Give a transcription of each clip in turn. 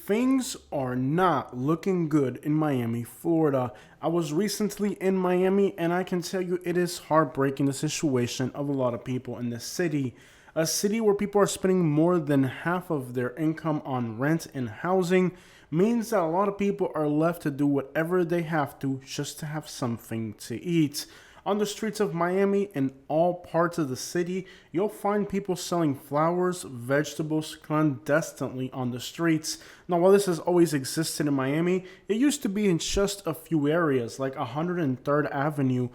Things are not looking good in Miami, Florida. I was recently in Miami and I can tell you it is heartbreaking the situation of a lot of people in this city. A city where people are spending more than half of their income on rent and housing means that a lot of people are left to do whatever they have to just to have something to eat. On the streets of Miami and all parts of the city, you'll find people selling flowers, vegetables clandestinely on the streets. Now, while this has always existed in Miami, it used to be in just a few areas like 103rd Avenue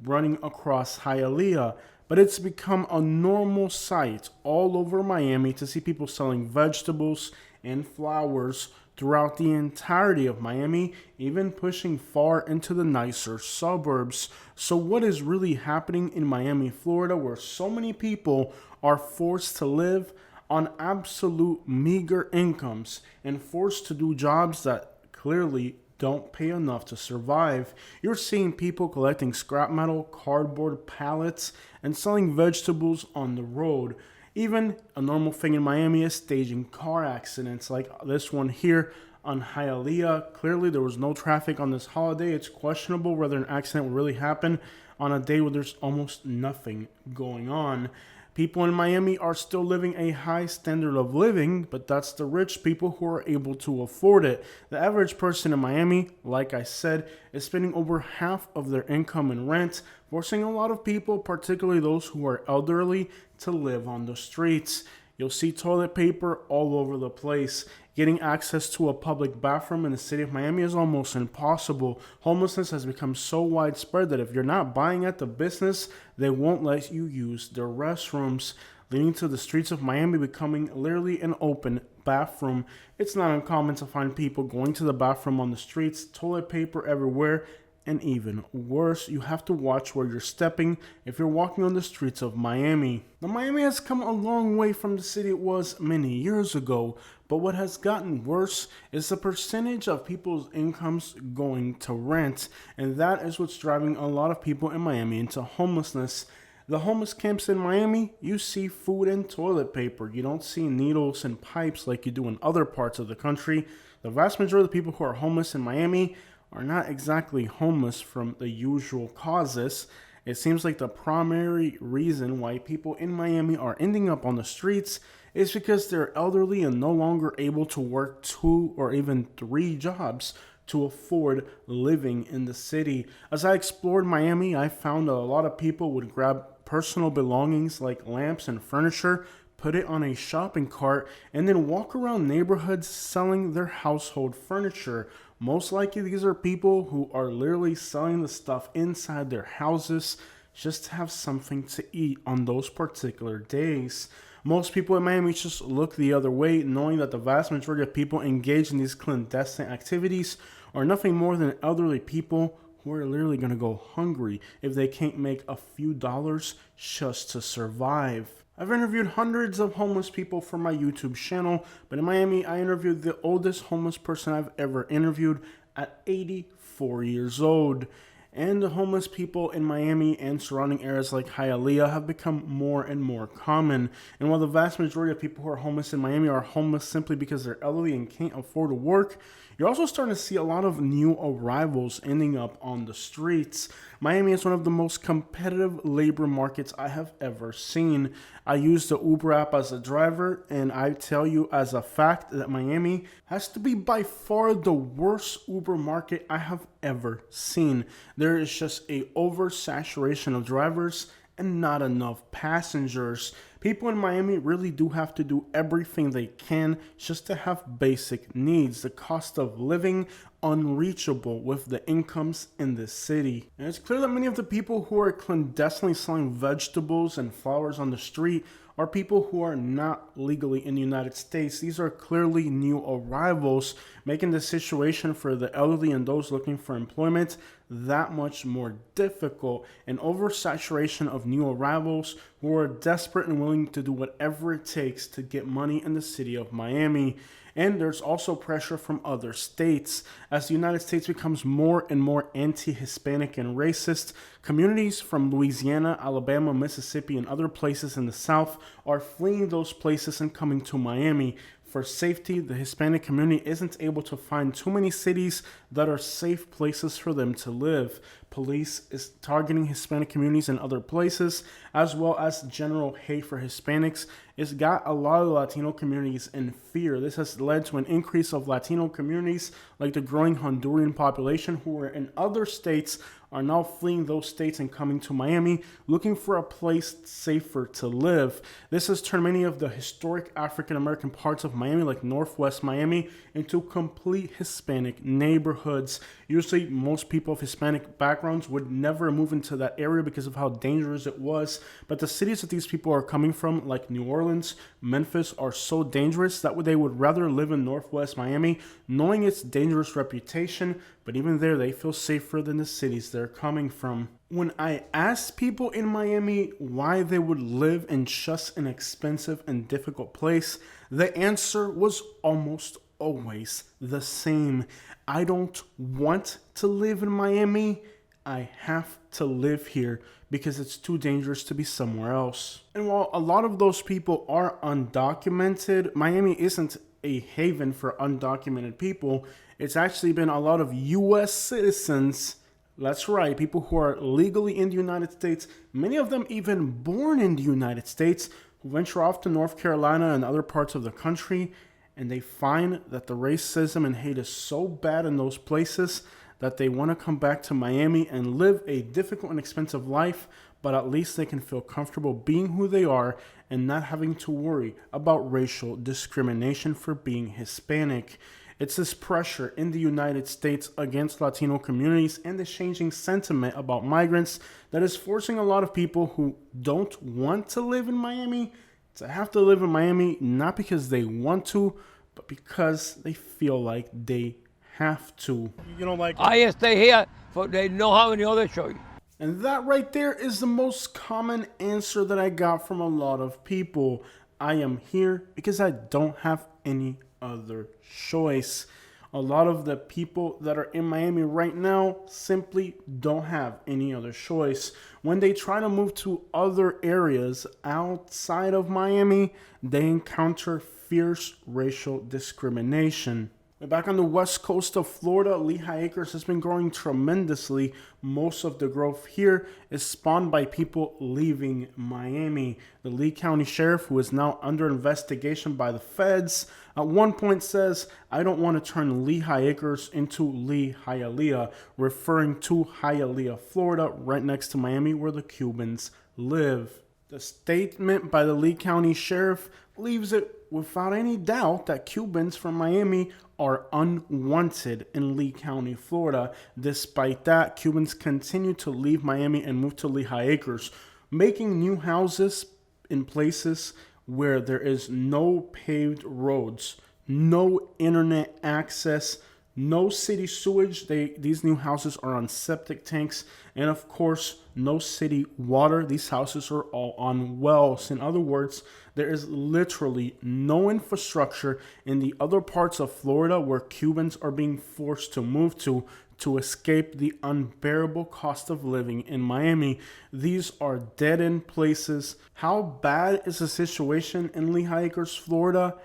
running across Hialeah. But it's become a normal sight all over Miami to see people selling vegetables and flowers throughout the entirety of Miami, even pushing far into the nicer suburbs. So what is really happening in Miami, Florida, where so many people are forced to live on absolute meager incomes and forced to do jobs that clearly don't pay enough to survive? You're seeing people collecting scrap metal, cardboard pallets, and selling vegetables on the road. Even a normal thing in Miami is staging car accidents like this one here on Hialeah. Clearly, there was no traffic on this holiday. It's questionable whether an accident will really happen on a day where there's almost nothing going on. People in Miami are still living a high standard of living, but that's the rich people who are able to afford it. The average person in Miami, like I said, is spending over half of their income in rent, forcing a lot of people, particularly those who are elderly, to live on the streets. You'll see toilet paper all over the place. Getting access to a public bathroom in the city of Miami is almost impossible. Homelessness has become so widespread that if you're not buying at the business, they won't let you use their restrooms, leading to the streets of Miami becoming literally an open bathroom. It's not uncommon to find people going to the bathroom on the streets, toilet paper everywhere, and even worse, you have to watch where you're stepping if you're walking on the streets of Miami. Now, Miami has come a long way from the city it was many years ago, but what has gotten worse is the percentage of people's incomes going to rent, and that is what's driving a lot of people in Miami into homelessness. The homeless camps in Miami, you see food and toilet paper. You don't see needles and pipes like you do in other parts of the country. The vast majority of the people who are homeless in Miami are not exactly homeless from the usual causes. It seems like the primary reason why people in Miami are ending up on the streets is because they're elderly and no longer able to work 2 or even 3 jobs to afford living in the city. As I explored Miami, I found that a lot of people would grab personal belongings like lamps and furniture, put it on a shopping cart, and then walk around neighborhoods selling their household furniture. Most likely, these are people who are literally selling the stuff inside their houses just to have something to eat on those particular days. Most people in Miami just look the other way, knowing that the vast majority of people engaged in these clandestine activities are nothing more than elderly people who are literally going to go hungry if they can't make a few dollars just to survive. I've interviewed hundreds of homeless people for my YouTube channel, but in Miami, I interviewed the oldest homeless person I've ever interviewed at 84 years old. And the homeless people in Miami and surrounding areas like Hialeah have become more and more common. And while the vast majority of people who are homeless in Miami are homeless simply because they're elderly and can't afford to work, you're also starting to see a lot of new arrivals ending up on the streets. Miami is one of the most competitive labor markets I have ever seen. I use the Uber app as a driver, and I tell you as a fact that Miami has to be by far the worst Uber market I have ever seen. There is just a oversaturation of drivers and not enough passengers. People in Miami really do have to do everything they can just to have basic needs. The cost of living unreachable with the incomes in this city. And it's clear that many of the people who are clandestinely selling vegetables and flowers on the street are people who are not legally in the United States. These are clearly new arrivals, making the situation for the elderly and those looking for employment that much more difficult. An oversaturation of new arrivals who are desperate and willing to do whatever it takes to get money in the city of Miami. And there's also pressure from other states. As the United States becomes more and more anti-Hispanic and racist, communities from Louisiana, Alabama, Mississippi, and other places in the South are fleeing those places and coming to Miami. For safety, the Hispanic community isn't able to find too many cities that are safe places for them to live. Police is targeting Hispanic communities in other places, as well as general hate for Hispanics. It's got a lot of Latino communities in fear. This has led to an increase of Latino communities, like the growing Honduran population, who are in other states, are now fleeing those states and coming to Miami, looking for a place safer to live. This has turned many of the historic African American parts of Miami, like Northwest Miami, into complete Hispanic neighborhoods. Usually, most people of Hispanic backgrounds would never move into that area because of how dangerous it was. But the cities that these people are coming from, like New Orleans, Memphis, are so dangerous that they would rather live in Northwest Miami, knowing its dangerous reputation. But even there, they feel safer than the cities they're coming from. When I asked people in Miami why they would live in just an expensive and difficult place, the answer was almost always the same. I don't want to live in Miami. I have to live here because it's too dangerous to be somewhere else. And while a lot of those people are undocumented, Miami isn't a haven for undocumented people. It's actually been a lot of U.S. citizens, that's right, people who are legally in the United States, many of them even born in the United States, who venture off to North Carolina and other parts of the country, and they find that the racism and hate is so bad in those places that they want to come back to Miami and live a difficult and expensive life, but at least they can feel comfortable being who they are and not having to worry about racial discrimination for being Hispanic. It's this pressure in the United States against Latino communities and the changing sentiment about migrants that is forcing a lot of people who don't want to live in Miami to have to live in Miami, not because they want to, but because they feel like they have to. You know, like, I stay here for they know how many other show you. and that right there is the most common answer that I got from a lot of people. I am here because I don't have any other choice. A lot of the people that are in Miami right now simply don't have any other choice. When they try to move to other areas outside of Miami, they encounter fierce racial discrimination. Back on the west coast of Florida, Lehigh Acres has been growing tremendously. Most of the growth here is spawned by people leaving Miami. The Lee County Sheriff, who is now under investigation by the feds, at one point says, "I don't want to turn Lehigh Acres into Lee Hialeah," referring to Hialeah, Florida, right next to Miami, where the Cubans live. The statement by the Lee County Sheriff leaves it without any doubt that Cubans from Miami are unwanted in Lee County, Florida. Despite that, Cubans continue to leave Miami and move to Lehigh Acres, making new houses in places where there is no paved roads, no internet access, no city sewage. These new houses are on septic tanks, and of course, no city water. These houses are all on wells. In other words, there is literally no infrastructure in the other parts of Florida where Cubans are being forced to move to escape the unbearable cost of living in Miami. These are dead-end places. How bad is the situation in Lehigh Acres, Florida?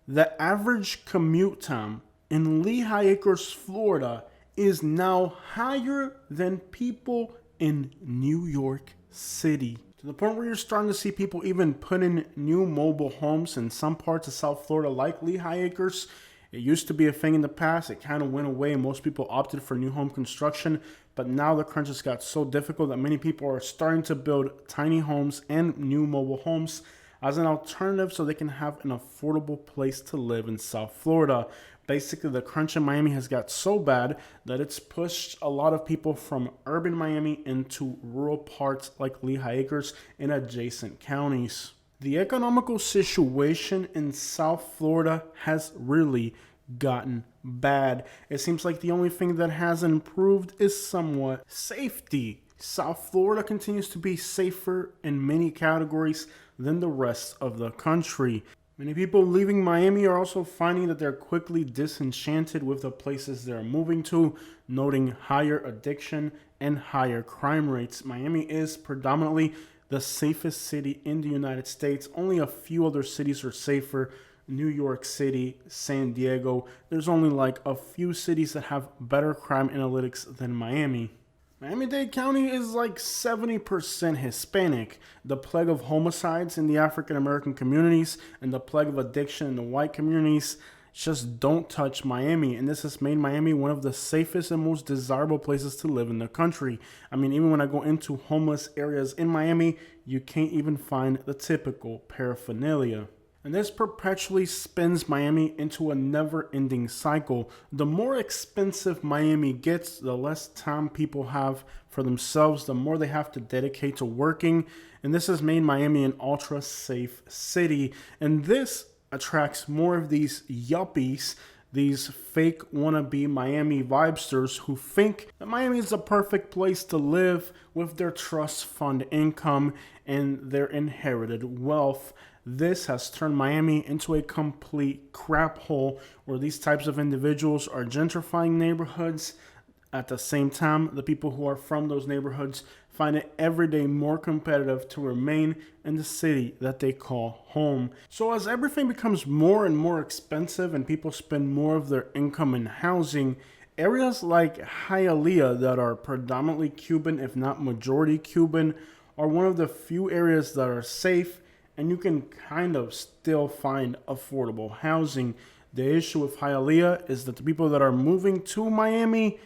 The average commute time in Lehigh Acres, Florida is now higher than people in New York City. To the point where you're starting to see people even put in new mobile homes in some parts of South Florida, like Lehigh Acres. It used to be a thing in the past. It kind of went away. Most people opted for new home construction. But now the crunch has got so difficult that many people are starting to build tiny homes and new mobile homes as an alternative so they can have an affordable place to live in South Florida. Basically, the crunch in Miami has got so bad that it's pushed a lot of people from urban Miami into rural parts like Lehigh Acres and adjacent counties. The economical situation in South Florida has really gotten bad. It seems like the only thing that has improved is somewhat safety. South Florida continues to be safer in many categories than the rest of the country. Many people leaving Miami are also finding that they're quickly disenchanted with the places they're moving to, noting higher addiction and higher crime rates. Miami is predominantly the safest city in the United States. Only a few other cities are safer. New York City, San Diego. There's only like a few cities that have better crime analytics than Miami. Miami-Dade County is like 70% Hispanic. The plague of homicides in the African American communities and the plague of addiction in the white communities just don't touch Miami. And this has made Miami one of the safest and most desirable places to live in the country. I mean, even when I go into homeless areas in Miami, you can't even find the typical paraphernalia. And this perpetually spins Miami into a never-ending cycle. The more expensive Miami gets, the less time people have for themselves, the more they have to dedicate to working. And this has made Miami an ultra-safe city. And this attracts more of these yuppies, these fake wannabe Miami vibesters who think that Miami is the perfect place to live with their trust fund income and their inherited wealth. This has turned Miami into a complete crap hole where these types of individuals are gentrifying neighborhoods. At the same time, the people who are from those neighborhoods find it every day more competitive to remain in the city that they call home. So as everything becomes more and more expensive and people spend more of their income in housing, areas like Hialeah that are predominantly Cuban, if not majority Cuban, are one of the few areas that are safe and you can kind of still find affordable housing. The issue with Hialeah is that the people that are moving to Miami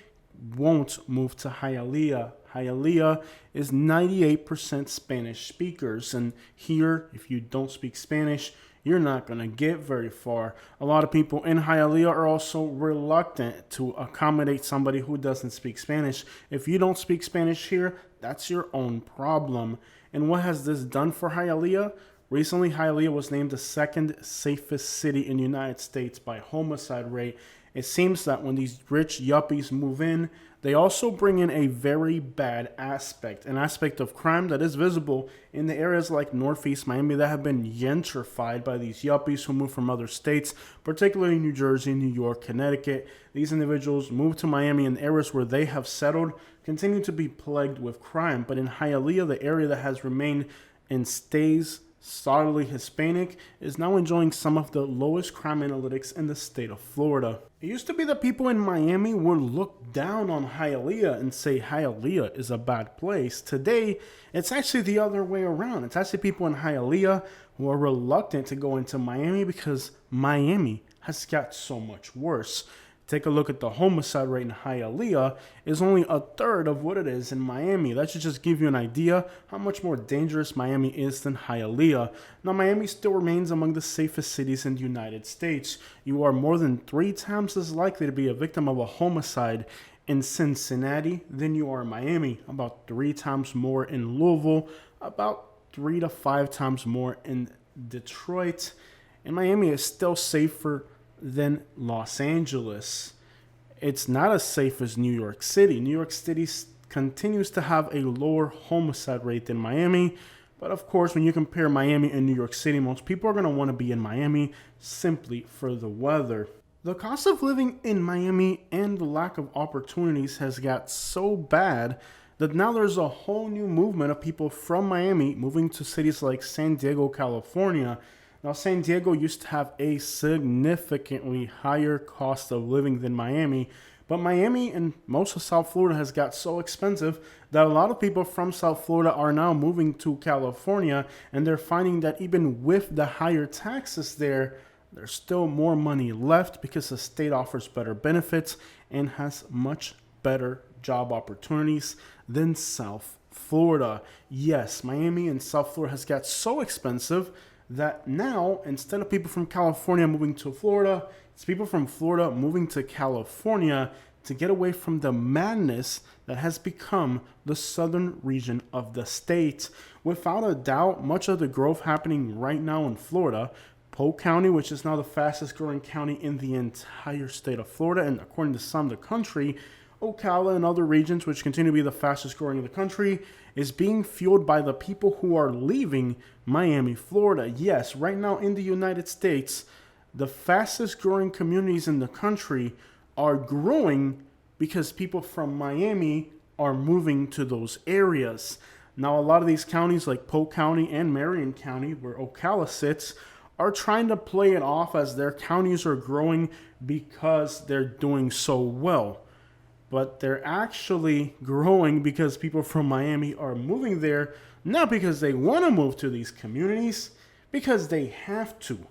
won't move to Hialeah. Hialeah is 98% Spanish speakers, and here, if you don't speak Spanish, you're not going to get very far. A lot of people in Hialeah are also reluctant to accommodate somebody who doesn't speak Spanish. If you don't speak Spanish here, that's your own problem. And what has this done for Hialeah? Recently, Hialeah was named the second safest city in the United States by homicide rate. It seems that when these rich yuppies move in, they also bring in a very bad aspect, an aspect of crime that is visible in the areas like Northeast Miami that have been gentrified by these yuppies who move from other states, particularly New Jersey, New York, Connecticut. These individuals move to Miami in areas where they have settled, continue to be plagued with crime. But in Hialeah, the area that has remained and stays solidly Hispanic is now enjoying some of the lowest crime analytics in the state of Florida. It used to be that people in Miami would look down on Hialeah and say Hialeah is a bad place. Today, it's actually the other way around. It's actually people in Hialeah who are reluctant to go into Miami because Miami has got so much worse. Take a look at the homicide rate in Hialeah is only a third of what it is in Miami. That should just give you an idea how much more dangerous Miami is than Hialeah. Now, Miami still remains among the safest cities in the United States. You are more than 3 times as likely to be a victim of a homicide in Cincinnati than you are in Miami. About 3 times more in Louisville, about 3 to 5 times more in Detroit. And Miami is still safer than Los Angeles. It's not as safe as New York City. New York City continues to have a lower homicide rate than Miami. But of course, when you compare Miami and New York City, most people are going to want to be in Miami simply for the weather. The cost of living in Miami and the lack of opportunities has got so bad that now there's a whole new movement of people from Miami moving to cities like San Diego, California. Now, San Diego used to have a significantly higher cost of living than Miami, but Miami and most of South Florida has got so expensive that a lot of people from South Florida are now moving to California, and they're finding that even with the higher taxes there, there's still more money left because the state offers better benefits and has much better job opportunities than South Florida. Yes, Miami and South Florida has got so expensive that now, instead of people from California moving to Florida, it's people from Florida moving to California to get away from the madness that has become the southern region of the state. Without a doubt, much of the growth happening right now in Florida, Polk County, which is now the fastest growing county in the entire state of Florida, and according to some of the country, Ocala and other regions, which continue to be the fastest growing in the country, is being fueled by the people who are leaving Miami, Florida. Yes, right now in the United States, the fastest growing communities in the country are growing because people from Miami are moving to those areas. Now, a lot of these counties like Polk County and Marion County, where Ocala sits, are trying to play it off as their counties are growing because they're doing so well. But they're actually growing because people from Miami are moving there, not because they want to move to these communities, because they have to.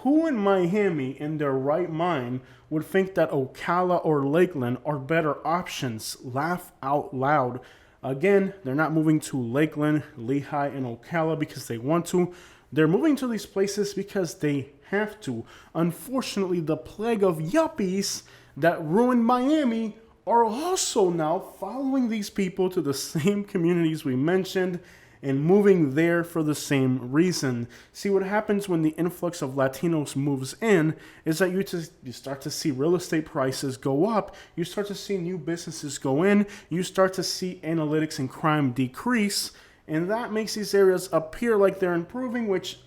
Who in Miami in their right mind would think that Ocala or Lakeland are better options? Laugh out loud. Again, they're not moving to Lakeland, Lehigh, and Ocala because they want to. They're moving to these places because they have to. Unfortunately, the plague of yuppies that ruined Miami are also now following these people to the same communities we mentioned and moving there for the same reason. See, what happens when the influx of Latinos moves in is that you start to see real estate prices go up, you start to see new businesses go in, you start to see analytics and crime decrease, and that makes these areas appear like they're improving, which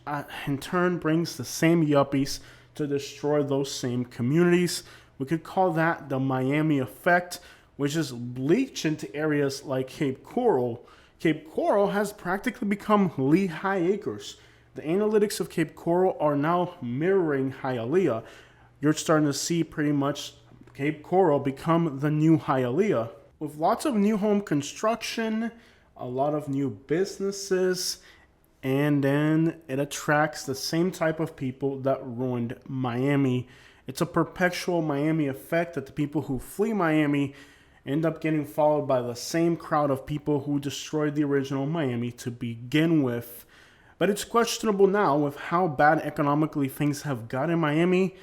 in turn brings the same yuppies to destroy those same communities. We could call that the Miami effect, which is bleached into areas like Cape Coral. Cape Coral has practically become Lehigh Acres. The analytics of Cape Coral are now mirroring Hialeah. You're starting to see pretty much Cape Coral become the new Hialeah. With lots of new home construction, a lot of new businesses, and then it attracts the same type of people that ruined Miami. It's a perpetual Miami effect that the people who flee Miami end up getting followed by the same crowd of people who destroyed the original Miami to begin with. But it's questionable now, with how bad economically things have got in Miami,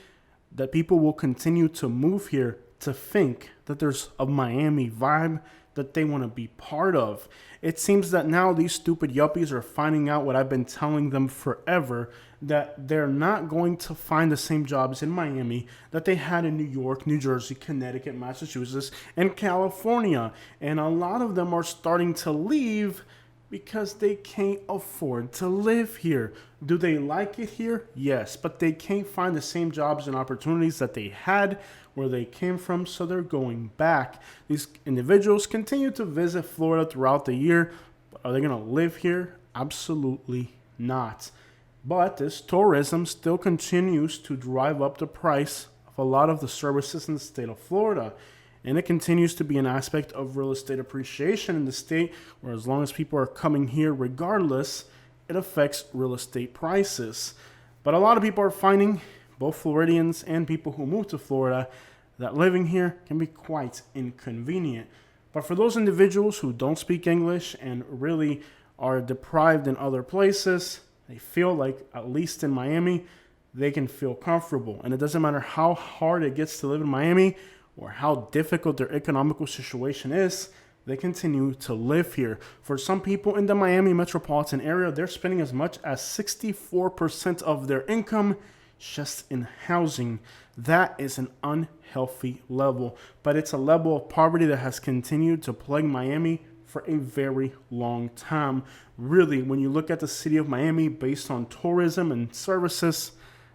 that people will continue to move here to think that there's a Miami vibe that they want to be part of. It seems that now these stupid yuppies are finding out what I've been telling them forever, that they're not going to find the same jobs in Miami that they had in New York, New Jersey, Connecticut, Massachusetts, and California. And a lot of them are starting to leave because they can't afford to live here. Do they like it here? Yes, but they can't find the same jobs and opportunities that they had where they came from, so they're going back. These individuals continue to visit Florida throughout the year. Are they going to live here? Absolutely not. But this tourism still continues to drive up the price of a lot of the services in the state of Florida. And it continues to be an aspect of real estate appreciation in the state, where as long as people are coming here regardless, it affects real estate prices. But a lot of people are finding, both Floridians and people who move to Florida, that living here can be quite inconvenient. But for those individuals who don't speak English and really are deprived in other places, they feel like, at least in Miami, they can feel comfortable. And it doesn't matter how hard it gets to live in Miami or how difficult their economical situation is, they continue to live here. For some people in the Miami metropolitan area, they're spending as much as 64% of their income just in housing. That is an unhealthy level, but it's a level of poverty that has continued to plague Miami for a very long time. Really, when you look at the city of Miami based on tourism and services,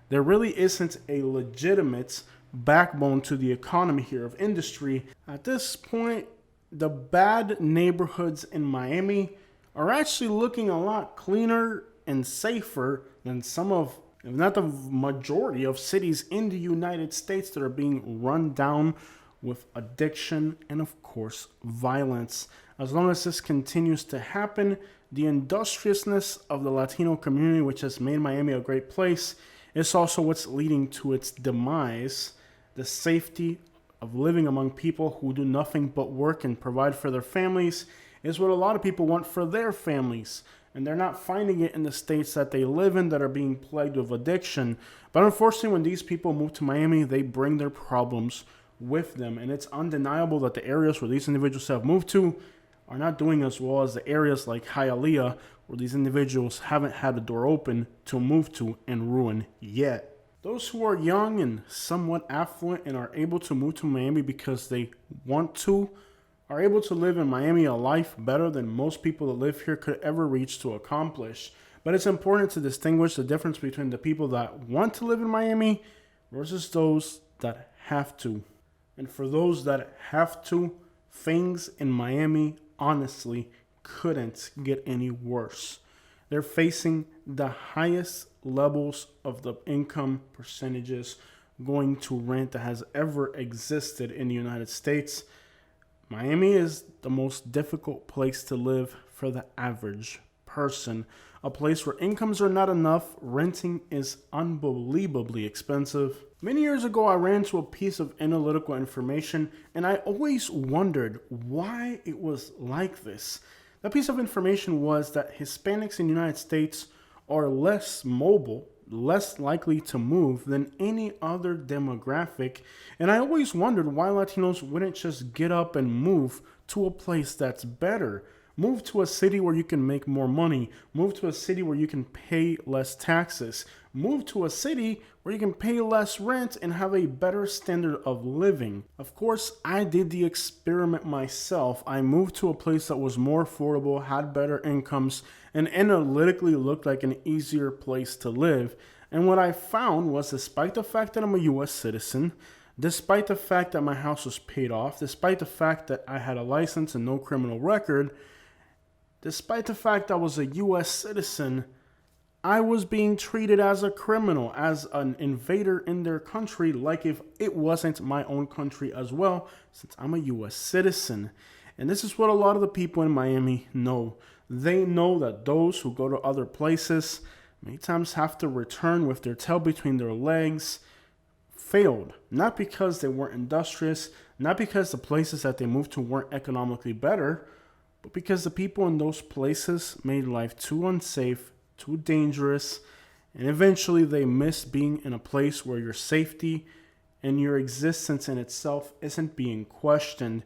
there really isn't a legitimate backbone to the economy here of industry. At this point, the bad neighborhoods in Miami are actually looking a lot cleaner and safer than some of, if not the majority of cities in the United States that are being run down with addiction and, of course, violence. As long as this continues to happen, the industriousness of the Latino community, which has made Miami a great place, is also what's leading to its demise. The safety of living among people who do nothing but work and provide for their families is what a lot of people want for their families. And they're not finding it in the states that they live in that are being plagued with addiction. But unfortunately, when these people move to Miami, they bring their problems with them. And it's undeniable that the areas where these individuals have moved to are not doing as well as the areas like Hialeah, where these individuals haven't had a door open to move to and ruin yet. Those who are young and somewhat affluent and are able to move to Miami because they want to, are able to live in Miami a life better than most people that live here could ever reach to accomplish. But it's important to distinguish the difference between the people that want to live in Miami versus those that have to. And for those that have to, things in Miami honestly couldn't get any worse. They're facing the highest levels of the income percentages going to rent that has ever existed in the United States. Miami is the most difficult place to live for the average person. A place where incomes are not enough, renting is unbelievably expensive. Many years ago, I ran into a piece of analytical information, and I always wondered why it was like this. That piece of information was that Hispanics in the United States are less mobile, less likely to move than any other demographic. And I always wondered why Latinos wouldn't just get up and move to a place that's better. Move to a city where you can make more money. Move to a city where you can pay less taxes. Move to a city where you can pay less rent and have a better standard of living. Of course, I did the experiment myself. I moved to a place that was more affordable, had better incomes, and analytically looked like an easier place to live. And what I found was, despite the fact that I'm a US citizen, despite the fact that my house was paid off, despite the fact that I had a license and no criminal record, despite the fact I was a US citizen, I was being treated as a criminal, as an invader in their country, like if it wasn't my own country as well, since I'm a US citizen. And this is what a lot of the people in Miami know. They know that those who go to other places many times have to return with their tail between their legs, failed. Not because they weren't industrious, not because the places that they moved to weren't economically better, but because the people in those places made life too unsafe, too dangerous, and eventually they miss being in a place where your safety and your existence in itself isn't being questioned.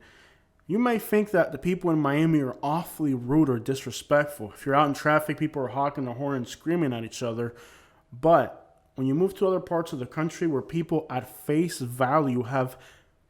You may think that the people in Miami are awfully rude or disrespectful. If you're out in traffic, people are honking the horn and screaming at each other. But when you move to other parts of the country where people at face value have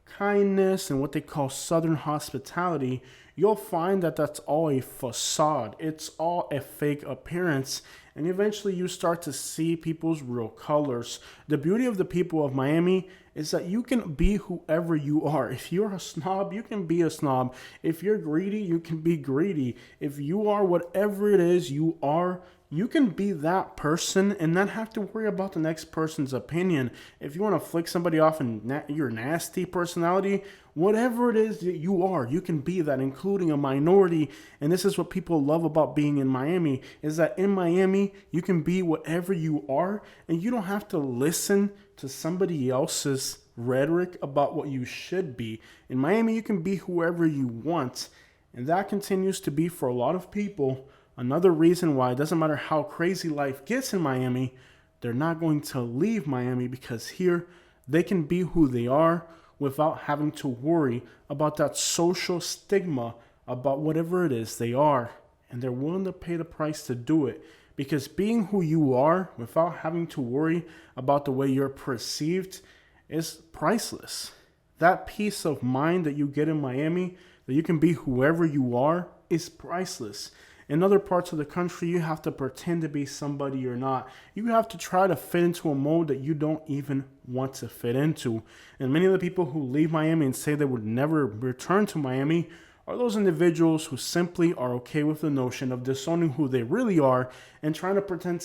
kindness and what they call Southern hospitality, you'll find that that's all a facade. It's all a fake appearance. And eventually you start to see people's real colors. The beauty of the people of Miami is that you can be whoever you are. If you're a snob, you can be a snob. If you're greedy, you can be greedy. If you are whatever it is you are, you can be that person and not have to worry about the next person's opinion. If you want to flick somebody off in your nasty personality, whatever it is that you are, you can be that, including a minority. And this is what people love about being in Miami, is that in Miami, you can be whatever you are, and you don't have to listen to somebody else's rhetoric about what you should be. In Miami, you can be whoever you want. And that continues to be, for a lot of people, another reason why it doesn't matter how crazy life gets in Miami, they're not going to leave Miami, because here they can be who they are without having to worry about that social stigma about whatever it is they are. And they're willing to pay the price to do it, because being who you are without having to worry about the way you're perceived is priceless. That peace of mind that you get in Miami, that you can be whoever you are, is priceless. In other parts of the country, you have to pretend to be somebody you're not. You have to try to fit into a mold that you don't even want to fit into. And many of the people who leave Miami and say they would never return to Miami are those individuals who simply are okay with the notion of disowning who they really are and trying to pretend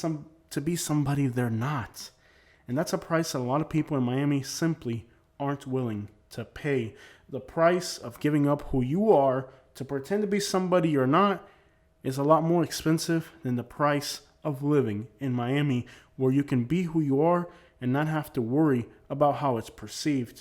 to be somebody they're not. And that's a price that a lot of people in Miami simply aren't willing to pay. The price of giving up who you are to pretend to be somebody you're not is a lot more expensive than the price of living in Miami, where you can be who you are and not have to worry about how it's perceived.